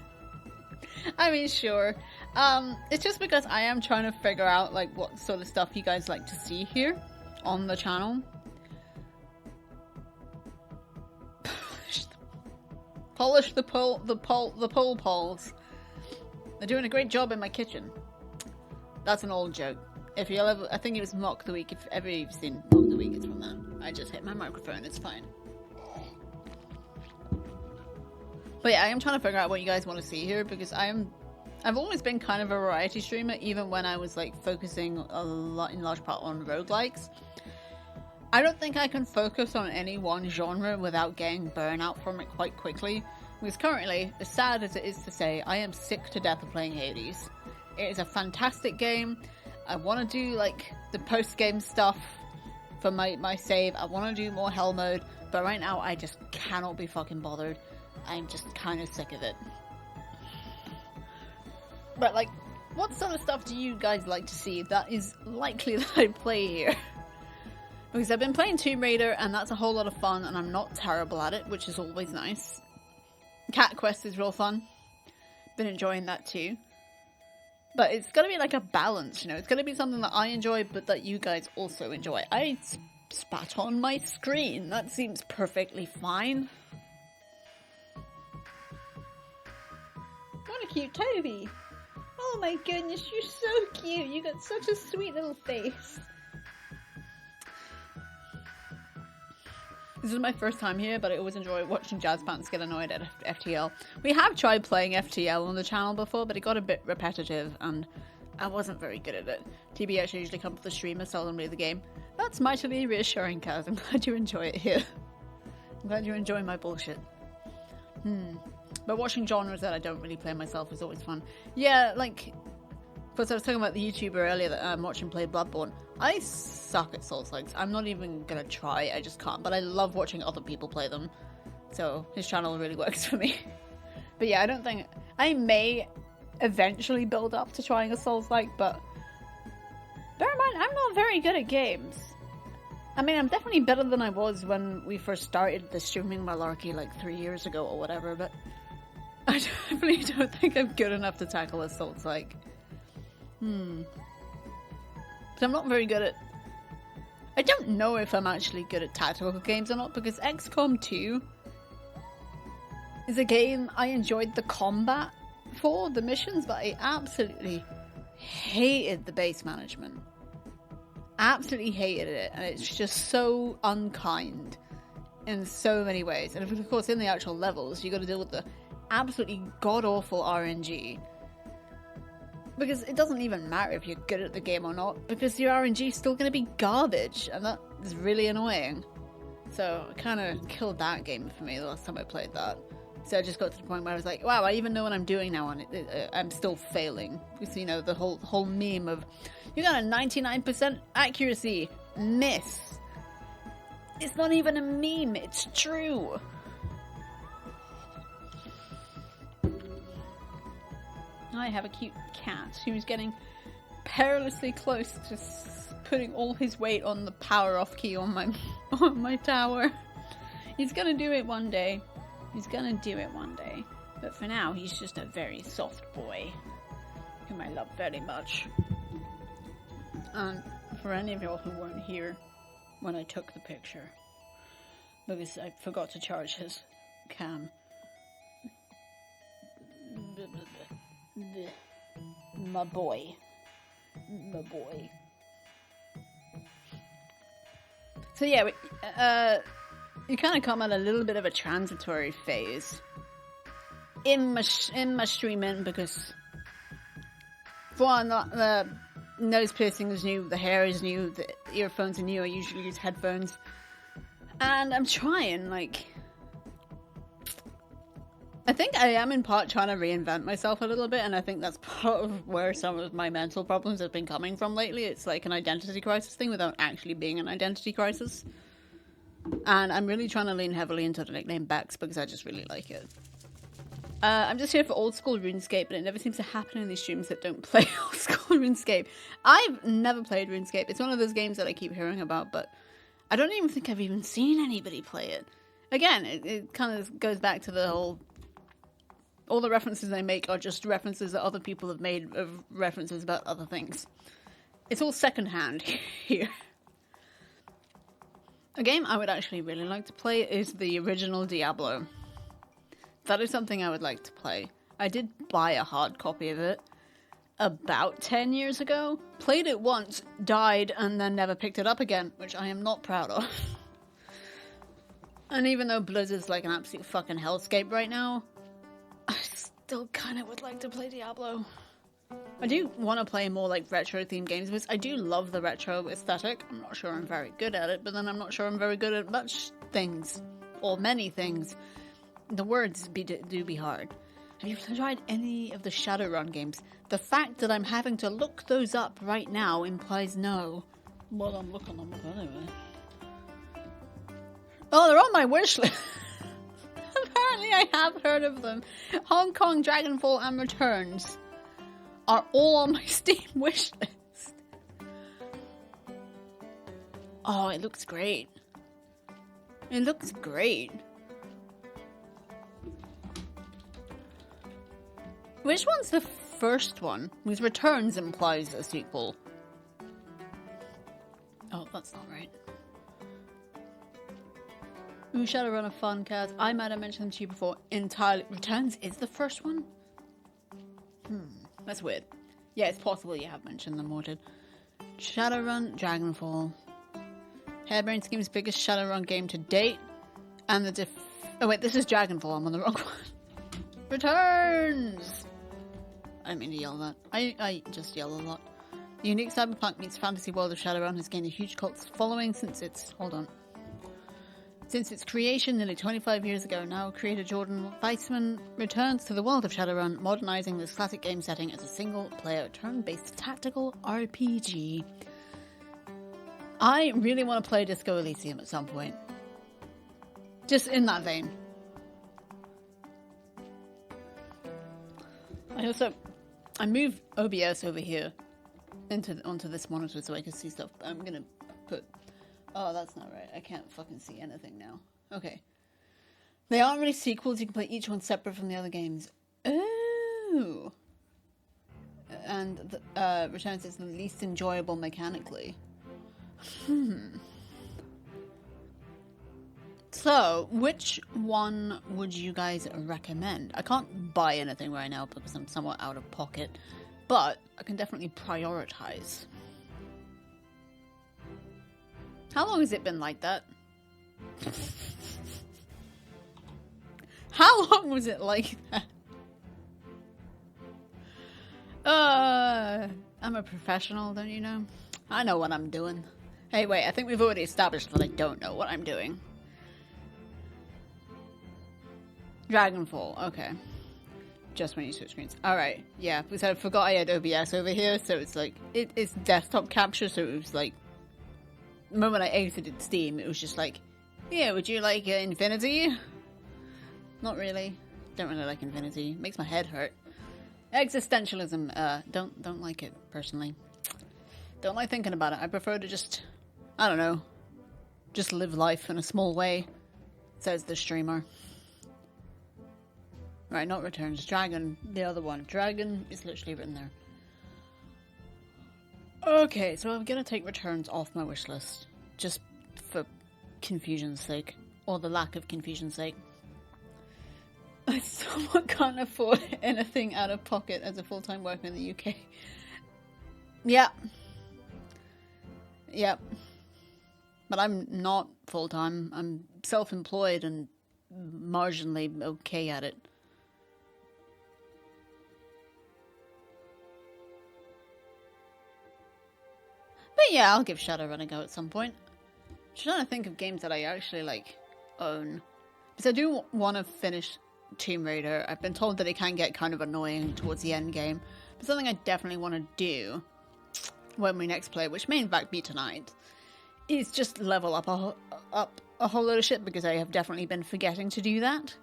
I mean, sure. It's just because I am trying to figure out like what sort of stuff you guys like to see here on the channel. Polish the pole poles. They're doing a great job in my kitchen. That's an old joke. If you ever, I think it was Mock the Week. If ever you've seen Mock the Week, it's from that. I just hit my microphone. It's fine. But yeah, I am trying to figure out what you guys want to see here because I've always been kind of a variety streamer, even when I was like focusing a lot in large part on roguelikes. I don't think I can focus on any one genre without getting burnout from it quite quickly. Because currently, as sad as it is to say, I am sick to death of playing Hades. It is a fantastic game. I want to do like the post-game stuff for my save. I want to do more hell mode, but right now I just cannot be fucking bothered. I'm just kind of sick of it. But like, what sort of stuff do you guys like to see that is likely that I play here? Because I've been playing Tomb Raider and that's a whole lot of fun and I'm not terrible at it, which is always nice. Cat Quest is real fun. Been enjoying that too. But it's gotta be like a balance, you know? It's gotta be something that I enjoy but that you guys also enjoy. I spat on my screen. That seems perfectly fine. What a cute Toby. Oh my goodness, you're so cute. You got such a sweet little face. This is my first time here, but I always enjoy watching Jazz Pants get annoyed at FTL. We have tried playing FTL on the channel before, but it got a bit repetitive, and I wasn't very good at it. TBH usually comes to the stream, I seldom play the game. That's mightily reassuring, Kaz. I'm glad you enjoy it here. I'm glad you enjoy my bullshit. But watching genres that I don't really play myself is always fun. Yeah, like, because I was talking about the YouTuber earlier that I'm watching play Bloodborne. I suck at Souls-likes. I'm not even gonna try, I just can't. But I love watching other people play them. So his channel really works for me. But yeah, I don't think... I may eventually build up to trying a Souls-like, but... bear in mind, I'm not very good at games. I mean, I'm definitely better than I was when we first started the streaming malarkey like 3 years ago or whatever, but... I definitely don't think I'm good enough to tackle Assault Psych. So I'm not very good at... I don't know if I'm actually good at tactical games or not, because XCOM 2 is a game I enjoyed the combat for, the missions, but I absolutely hated the base management. Absolutely hated it, and it's just so unkind in so many ways. And of course, in the actual levels, you got to deal with the absolutely god-awful RNG. Because it doesn't even matter if you're good at the game or not, because your RNG is still going to be garbage, and that is really annoying. So, I kind of killed that game for me the last time I played that. So I just got to the point where I was like, wow, I even know what I'm doing now, and I'm still failing. Because, you know, the whole meme of, you got a 99% accuracy, miss. It's not even a meme, it's true. I have a cute cat who's getting perilously close to putting all his weight on the power off key on my tower. He's gonna do it one day. He's gonna do it one day. But for now, he's just a very soft boy, whom I love very much. And for any of y'all who weren't here when I took the picture, because I forgot to charge his cam. My boy. So yeah, you kind of come at a little bit of a transitory phase in my streaming, because for one, the nose piercing is new, the hair is new, the earphones are new. I usually use headphones, and I'm trying, like, I think I am in part trying to reinvent myself a little bit, and I think that's part of where some of my mental problems have been coming from lately. It's like an identity crisis thing without actually being an identity crisis. And I'm really trying to lean heavily into the nickname Bex because I just really like it. I'm just here for old school RuneScape, but it never seems to happen in these streams that don't play old school RuneScape. I've never played RuneScape. It's one of those games that I keep hearing about, but I don't even think I've even seen anybody play it. Again, it kind of goes back to the whole... all the references I make are just references that other people have made of references about other things. It's all secondhand here. A game I would actually really like to play is the original Diablo. That is something I would like to play. I did buy a hard copy of it about 10 years ago. Played it once, died, and then never picked it up again, which I am not proud of. And even though Blizzard's like an absolute fucking hellscape right now, I still kind of would like to play Diablo. I do want to play more like retro themed games, because I do love the retro aesthetic. I'm not sure I'm very good at it, but then I'm not sure I'm very good at much things, or many things. The words do be hard. Have you tried any of the Shadowrun games? The fact that I'm having to look those up right now implies no. Well, I'm looking them up anyway. Oh, they're on my wish list. Apparently I have heard of them. Hong Kong, Dragonfall, and Returns are all on my Steam wish list. Oh, it looks great. It looks great. Which one's the first one? Because Returns implies a sequel. Oh, that's not right. Ooh, Shadowrun are fun, Kaz. I might have mentioned them to you before. Entirely. Returns is the first one? That's weird. Yeah, it's possible you have mentioned them, Mordred. Shadowrun, Dragonfall. Harebrained Scheme's biggest Shadowrun game to date. And the oh wait, this is Dragonfall. I'm on the wrong one. Returns! I didn't mean to yell that. I just yell a lot. The unique cyberpunk meets fantasy world of Shadowrun has gained a huge cult following since its... Hold on. Since its creation nearly 25 years ago now, creator Jordan Weissman returns to the world of Shadowrun, modernizing this classic game setting as a single-player, turn-based tactical RPG. I really want to play Disco Elysium at some point. Just in that vein. I moved OBS over here onto this monitor so I can see stuff. I'm gonna put... Oh, that's not right. I can't fucking see anything now. Okay. They aren't really sequels. You can play each one separate from the other games. Ooh. And returns as the least enjoyable mechanically. So, which one would you guys recommend? I can't buy anything right now because I'm somewhat out of pocket, but I can definitely prioritize. How long has it been like that? How long was it like that? I'm a professional, don't you know? I know what I'm doing. Hey, wait, I think we've already established that I don't know what I'm doing. Dragonfall, okay. Just when you switch screens. Alright, yeah, because I forgot I had OBS over here, so it's like, it's desktop capture, so it was like, the moment I exited Steam, it was just like, yeah, would you like Infinity? Not really. Don't really like Infinity. Makes my head hurt. Existentialism, don't like it, personally. Don't like thinking about it. I prefer to just, I don't know, just live life in a small way, says the streamer. Right, not Returns. Dragon, the other one. Dragon is literally written there. Okay, so I'm gonna take Returns off my wish list. Just for confusion's sake. Or the lack of confusion's sake. I somewhat can't afford anything out of pocket as a full-time worker in the UK. Yep. Yep. But I'm not full-time. I'm self-employed and marginally okay at it. But yeah, I'll give Shadowrun a go at some point. I'm trying to think of games that I actually, like, own. Because I do want to finish Tomb Raider. I've been told that it can get kind of annoying towards the end game. But something I definitely want to do when we next play, which may in fact be tonight, is just level up a whole load of shit, because I have definitely been forgetting to do that.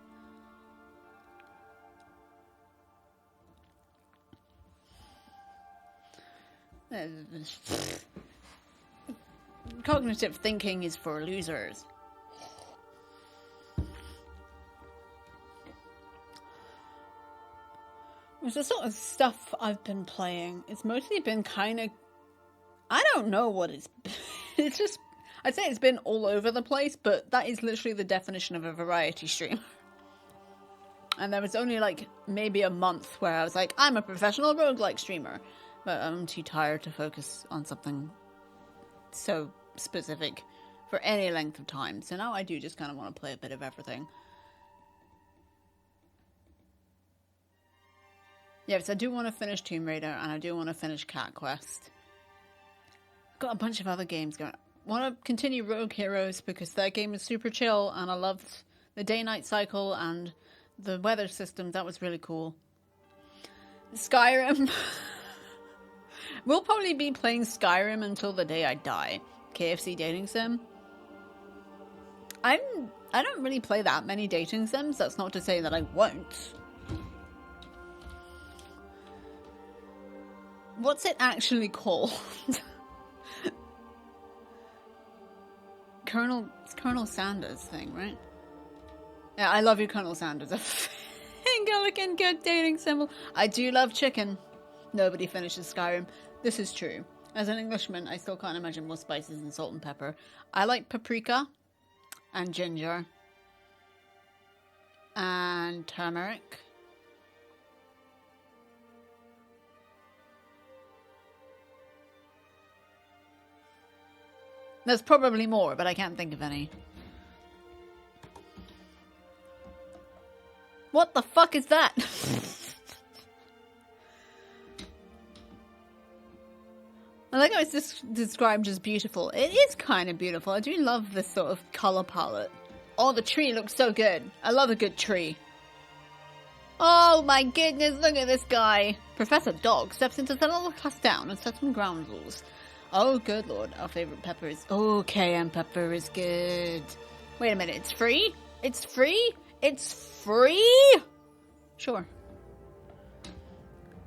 Cognitive thinking is for losers. The sort of stuff I've been playing, it's mostly been kind of, I don't know what it's been. It's just, I'd say it's been all over the place, but that is literally the definition of a variety stream. And there was only like maybe a month where I was like, I'm a professional roguelike streamer, but I'm too tired to focus on something so specific for any length of time. So now I do just kind of want to play a bit of everything. Yes, I do want to finish Tomb Raider, and I do want to finish Cat Quest. I've got a bunch of other games going. I want to continue Rogue Heroes, because that game is super chill, and I loved the day-night cycle and the weather system. That was really cool. Skyrim. We'll probably be playing Skyrim until the day I die. KFC dating sim. I don't really play that many dating sims. That's not to say that I won't. What's it actually called? It's Colonel Sanders thing, right? Yeah, I love you, Colonel Sanders. Anglican good dating symbol. I do love chicken. Nobody finishes Skyrim. This is true. As an Englishman, I still can't imagine more spices than salt and pepper. I like paprika and ginger and turmeric. There's probably more, but I can't think of any. What the fuck is that? I like how it's described as beautiful. It is kind of beautiful. I do love this sort of color palette. Oh, the tree looks so good. I love a good tree. Oh my goodness, look at this guy. Professor Dog steps into the little class down and sets some ground rules. Oh, good lord. Our favorite pepper is... Oh, cayenne pepper is good. Wait a minute. It's free? It's free? It's free? Sure.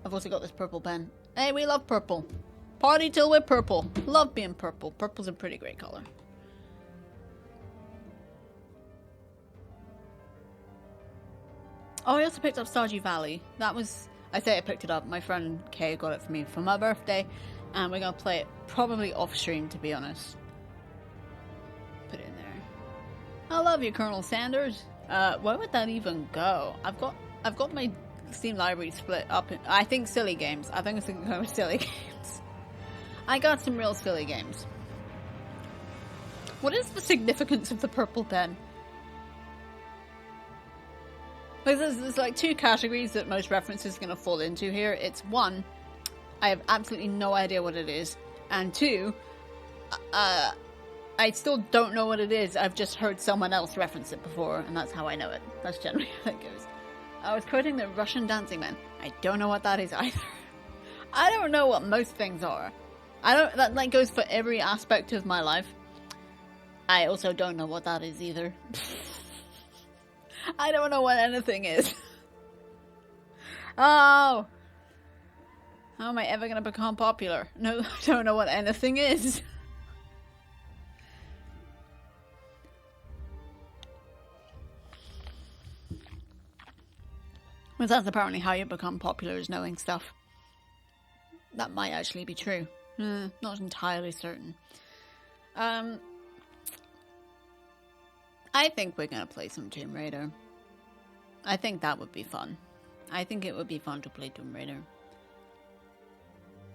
I've also got this purple pen. Hey, we love purple. Party till we're purple. Love being purple. Purple's a pretty great color. Oh, I also picked up Stardew Valley. That was... I say I picked it up. My friend Kay got it for me for my birthday, and we're gonna play it probably off stream, to be honest. Put it in there. I love you, Colonel Sanders. Where would that even go? I've got my Steam library split up. I think silly games. I think it's going to go with silly games. I got some real silly games. What is the significance of the purple pen? There's like two categories that most references are going to fall into here. It's one, I have absolutely no idea what it is. And two, I still don't know what it is. I've just heard someone else reference it before, and that's how I know it. That's generally how it goes. I was quoting the Russian Dancing Man. I don't know what that is either. I don't know what most things are. That like goes for every aspect of my life. I also don't know what that is either. I don't know what anything is. Oh! How am I ever gonna become popular? No, I don't know what anything is. Well, that's apparently how you become popular, is knowing stuff. That might actually be true. Not entirely certain. I think we're gonna play some Tomb Raider. I think that would be fun. I think it would be fun to play Tomb Raider.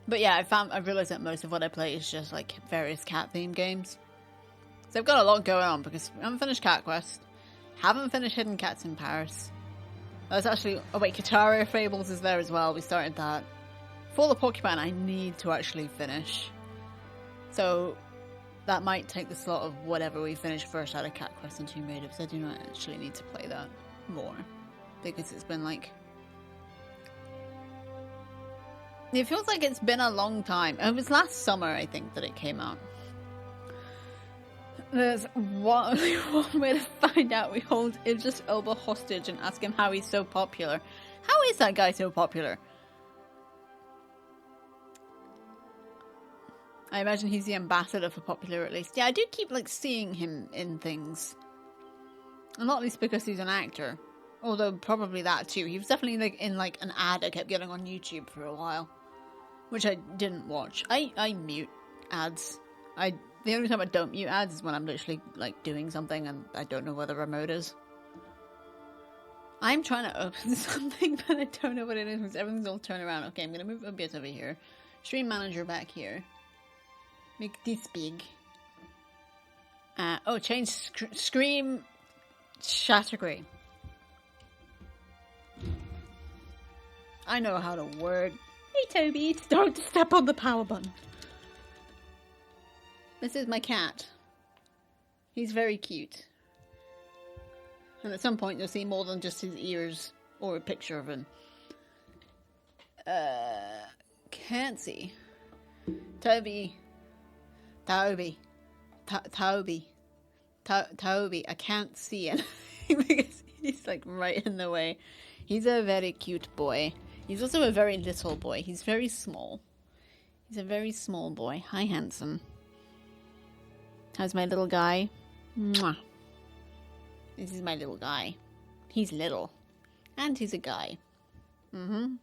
But yeah, I realized that most of what I play is just like various cat-themed games. So I've got a lot going on because I haven't finished Cat Quest, haven't finished Hidden Cats in Paris. There's actually... Oh wait, Kataria Fables is there as well. We started that. Fall of Porcupine I need to actually finish. So that might take the slot of whatever we finish first out of Cat Quest and Tomb Raider, because I do not actually need to play that more. Because it's been like... It feels like it's been a long time. It was last summer, I think, that it came out. There's one way to find out. We hold Idris Elba hostage and ask him how he's so popular. How is that guy so popular? I imagine he's the ambassador for popular, at least. Yeah, I do keep like seeing him in things. And not least because he's an actor. Although probably that too. He was definitely like in like an ad I kept getting on YouTube for a while. Which I didn't watch. I mute ads. The only time I don't mute ads is when I'm literally like doing something and I don't know where the remote is. I'm trying to open something, but I don't know what it is because everything's all turned around. Okay, I'm gonna move a bit over here. Stream manager back here. Make this big. Oh, change scream category. I know how to word. Hey Toby, don't step on the power button. This is my cat. He's very cute. And at some point you'll see more than just his ears or a picture of him. Can't see. Toby. Toby. I can't see anything because he's like right in the way. He's a very cute boy. He's also a very little boy. He's very small. He's a very small boy. Hi, handsome. How's my little guy? Mwah. This is my little guy. He's little. And he's a guy. Mm-hmm.